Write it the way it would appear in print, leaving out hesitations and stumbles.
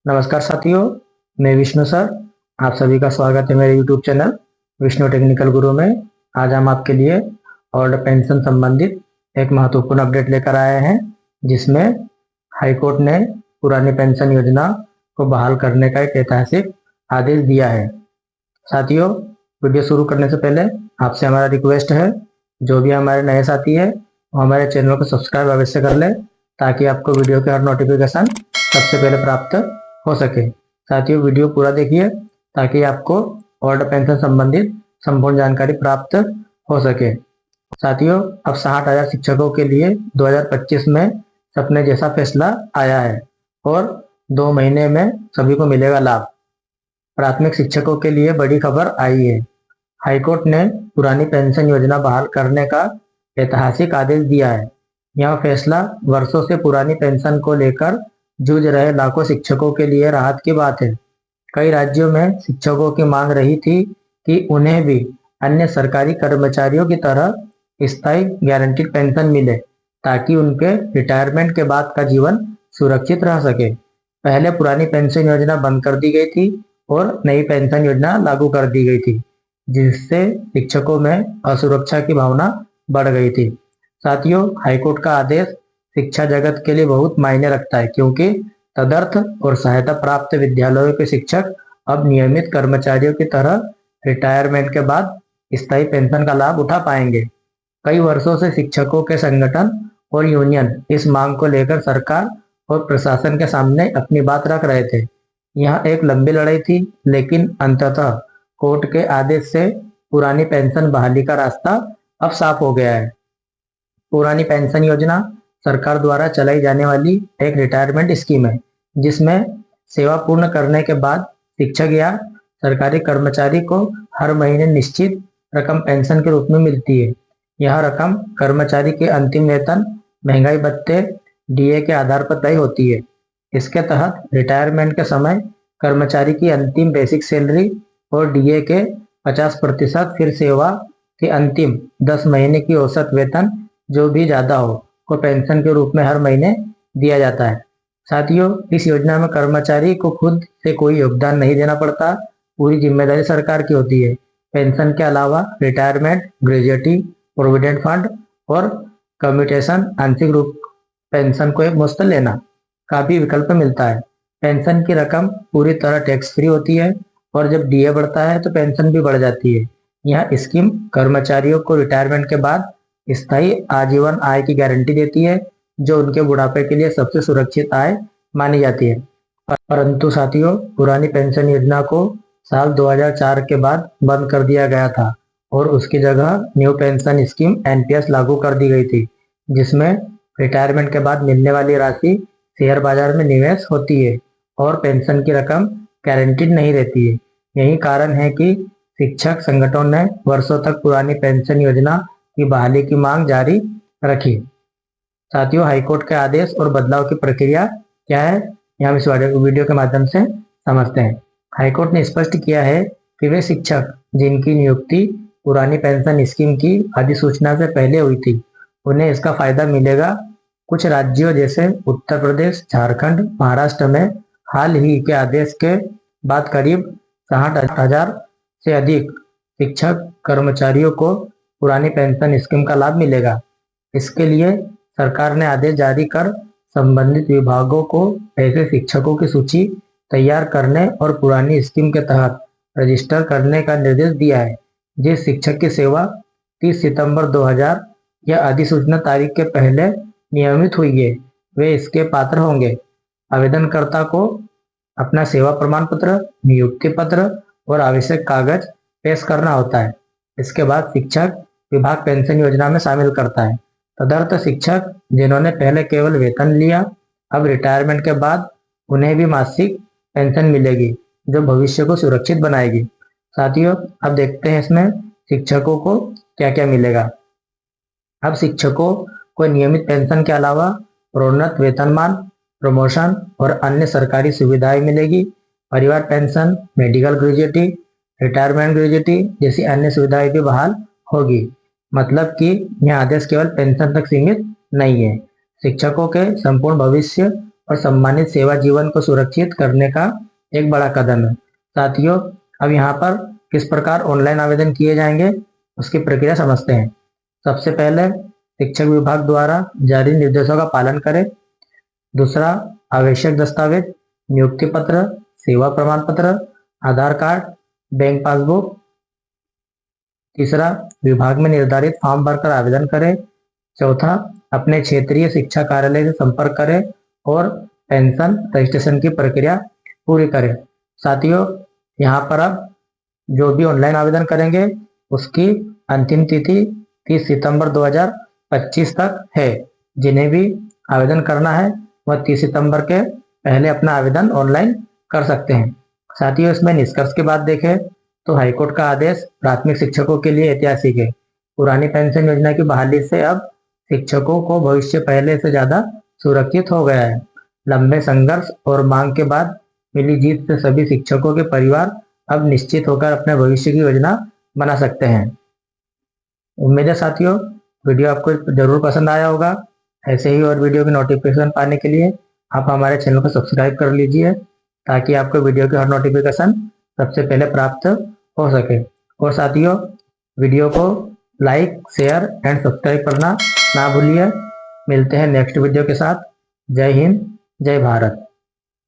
नमस्कार साथियों, मैं विष्णु सर। आप सभी का स्वागत है मेरे यूट्यूब चैनल विष्णु टेक्निकल गुरु में। आज हम आपके लिए ओल्ड पेंशन संबंधित एक महत्वपूर्ण अपडेट लेकर आए हैं, जिसमें हाई कोर्ट ने पुरानी पेंशन योजना को बहाल करने का एक ऐतिहासिक आदेश दिया है। साथियों, वीडियो शुरू करने से पहले आपसे हमारा रिक्वेस्ट है, जो भी हमारे नए साथी है वो हमारे चैनल को सब्सक्राइब अवश्य कर ले, ताकि आपको वीडियो के हर नोटिफिकेशन सबसे पहले प्राप्त हो सके। साथियों, वीडियो पूरा देखिए ताकि आपको ओल्ड पेंशन संबंधित संपूर्ण जानकारी प्राप्त हो सके। साथियों, अब 60,000 शिक्षकों के लिए 2025 में सपने जैसा फैसला आया है और 2 महीने में सभी को मिलेगा लाभ। प्राथमिक शिक्षकों के लिए बड़ी खबर आई है। हाईकोर्ट ने पुरानी पेंशन योजना बहाल करने का ऐतिहासिक आदेश दिया है। यह फैसला वर्षों से पुरानी पेंशन को लेकर जूझ रहे लाखों शिक्षकों के लिए राहत की बात है। कई राज्यों में शिक्षकों की मांग रही थी कि उन्हें भी अन्य सरकारी कर्मचारियों की तरह स्थायी गारंटीड पेंशन मिले, ताकि उनके रिटायरमेंट के बाद का जीवन सुरक्षित रह सके। पहले पुरानी पेंशन योजना बंद कर दी गई थी और नई पेंशन योजना लागू कर दी गई थी, जिससे शिक्षकों में असुरक्षा की भावना बढ़ गई थी। साथियों, हाईकोर्ट का आदेश शिक्षा जगत के लिए बहुत मायने रखता है, क्योंकि तदर्थ और सहायता प्राप्त विद्यालयों के शिक्षक अब नियमित कर्मचारियों की तरह रिटायरमेंट के बाद स्थायी पेंशन का लाभ उठा पाएंगे। कई वर्षों से शिक्षकों के संगठन और यूनियन इस मांग को लेकर सरकार और प्रशासन के सामने अपनी बात रख रहे थे। यह एक लंबी लड़ाई थी, लेकिन अंततः कोर्ट के आदेश से पुरानी पेंशन बहाली का रास्ता अब साफ हो गया है। पुरानी पेंशन योजना सरकार द्वारा चलाई जाने वाली एक रिटायरमेंट स्कीम है, जिसमें सेवा पूर्ण करने के बाद शिक्षक या सरकारी कर्मचारी को हर महीने निश्चित रकम पेंशन के रूप में मिलती है। यह रकम कर्मचारी के अंतिम वेतन, महंगाई भत्ते, डीए के आधार पर तय होती है। इसके तहत रिटायरमेंट के समय कर्मचारी की अंतिम बेसिक सैलरी और डीए के 50% फिर सेवा के अंतिम 10 महीने की औसत वेतन, जो भी ज्यादा हो, को पेंशन के रूप में हर महीने दिया जाता है। साथियों, इस योजना में कर्मचारी को खुद से कोई योगदान नहीं देना पड़ता। पूरी जिम्मेदारी सरकार की होती है। पेंशन के अलावा रिटायरमेंट, ग्रेजुएटी, प्रोविडेंट फंड और कम्यूटेशन आंशिक रूप पेंशन को एक मुश्त लेना का भी विकल्प मिलता है। पेंशन की रकम पूरी तरह टैक्स फ्री होती है और जब डीए बढ़ता है तो पेंशन भी बढ़ जाती है। यह स्कीम कर्मचारियों को रिटायरमेंट के बाद स्थायी आजीवन आय की गारंटी देती है, जो उनके बुढ़ापे के लिए सबसे सुरक्षित आय मानी जाती है। परंतु साथियों, पुरानी पेंशन योजना को साल 2004 के बाद बंद कर दिया गया था और उसकी जगह न्यू पेंशन स्कीम एनपीएस लागू कर दी गई थी, जिसमें रिटायरमेंट के बाद मिलने वाली राशि शेयर बाजार में निवेश होती है और पेंशन की रकम गारंटीड नहीं रहती है। यही कारण है कि शिक्षक संगठनों ने वर्षों तक पुरानी पेंशन योजना की बहाली की मांग जारी रखी। साथियों, हाईकोर्ट के आदेश और बदलाव की प्रक्रिया क्या है, यह हम इस वीडियो के माध्यम से समझते हैं। हाईकोर्ट ने स्पष्ट किया है कि वे शिक्षक जिनकी नियुक्ति पुरानी पेंशन स्कीम की अधिसूचना से पहले हुई थी, उन्हें इसका फायदा मिलेगा। कुछ राज्यों जैसे उत्तर प्रदेश, झारखंड, महाराष्ट्र में हाल ही के आदेश के बाद करीब 60,000 से अधिक शिक्षक कर्मचारियों को पुरानी पेंशन स्कीम का लाभ मिलेगा। इसके लिए सरकार ने आदेश जारी कर संबंधित विभागों को ऐसे शिक्षकों की सूची तैयार करने और पुरानी स्कीम के तहत रजिस्टर करने का निर्देश दिया है। जिस शिक्षक की सेवा 30 सितंबर 2000 या अधिसूचना तारीख के पहले नियमित हुई है, वे इसके पात्र होंगे। आवेदनकर्ता को अपना सेवा प्रमाण पत्र, नियुक्ति पत्र और आवश्यक कागज पेश करना होता है। इसके बाद शिक्षक विभाग पेंशन योजना में शामिल करता है। तदर्थ शिक्षक जिन्होंने पहले केवल वेतन लिया, अब रिटायरमेंट के बाद उन्हें भी मासिक पेंशन मिलेगी, जो भविष्य को सुरक्षित बनाएगी। साथियों, अब देखते हैं इसमें शिक्षकों को क्या क्या मिलेगा। अब शिक्षकों को नियमित पेंशन के अलावा प्रोन्नत वेतनमान, प्रमोशन और अन्य सरकारी सुविधाएं मिलेगी। परिवार pension, medical gratuity, retirement gratuity जैसी अन्य सुविधाएं भी बहाल होगी। मतलब कि यह आदेश केवल पेंशन तक सीमित नहीं है। शिक्षकों के संपूर्ण भविष्य और सम्मानित सेवा जीवन को सुरक्षित करने का एक बड़ा कदम है। साथियों, अब यहाँ पर किस प्रकार ऑनलाइन आवेदन किए जाएंगे उसकी प्रक्रिया समझते हैं। सबसे पहले शिक्षक विभाग द्वारा जारी निर्देशों का पालन करें। दूसरा, आवश्यक दस्तावेज, नियुक्ति पत्र, सेवा प्रमाण पत्र, आधार कार्ड, बैंक पासबुक। तीसरा, विभाग में निर्धारित फॉर्म भरकर आवेदन करें। चौथा, अपने क्षेत्रीय शिक्षा कार्यालय से संपर्क करें और पेंशन रजिस्ट्रेशन की प्रक्रिया पूरी करें। साथियों, यहाँ पर अब जो भी ऑनलाइन आवेदन करेंगे उसकी अंतिम तिथि 30 सितंबर 2025 तक है। जिन्हें भी आवेदन करना है वह 30 सितंबर के पहले अपना आवेदन ऑनलाइन कर सकते हैं। साथियों, इसमें निष्कर्ष की बात देखें तो हाईकोर्ट का आदेश प्राथमिक शिक्षकों के लिए ऐतिहासिक है। पुरानी पेंशन योजना की बहाली से अब शिक्षकों को भविष्य पहले से ज्यादा सुरक्षित हो गया है। लंबे संघर्ष और मांग के बाद मिली जीत से सभी शिक्षकों के परिवार अब निश्चित होकर अपने भविष्य की योजना बना सकते हैं। उम्मीद है साथियों, वीडियो आपको जरूर पसंद आया होगा। ऐसे ही और वीडियो की नोटिफिकेशन पाने के लिए आप हमारे चैनल को सब्सक्राइब कर लीजिए ताकि आपको वीडियो की हर नोटिफिकेशन सबसे पहले प्राप्त हो सके। और साथियों, वीडियो को लाइक, शेयर एंड सब्सक्राइब करना ना भूलिए। मिलते हैं नेक्स्ट वीडियो के साथ। जय हिंद, जय भारत।